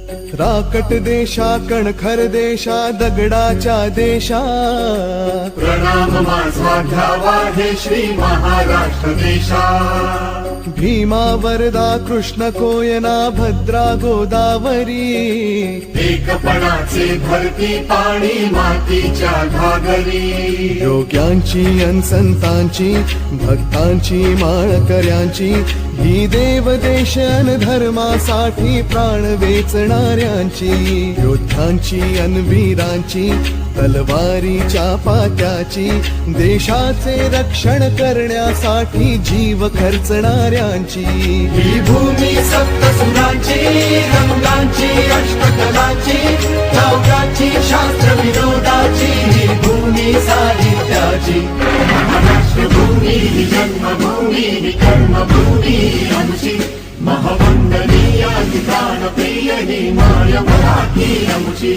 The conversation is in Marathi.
राकट देशा कणखर देशा दगडाच्या देशा प्रणाम माझा घ्यावा हे श्री महाराष्ट्र देशा भीमा वरदा कृष्ण कोयना भद्रा गोदावरी एकपणाचे भरती पाणी मातीच्या घागरी योग्यांची अन संतांची भक्तांची माळकऱ्यांची ही देवदेश अन धर्मासाठी प्राण वेचणाऱ्यांची योद्ध्यांची अन वीरांची तलवारीच्या पात्याची देशाचे रक्षण करण्यासाठी जीव खर्चणाऱ्यांची ही भूमी सप्तसुरांची रंगांची अष्टकलांची काव्याची शास्त्र विनोदाची ही भूमी साहित्याची महाराष्ट्र भूमी ही जन्मभूमी ही कर्मभूमी आमची महवंदनीय ही प्राणप्रिय ही माय मराठी आमची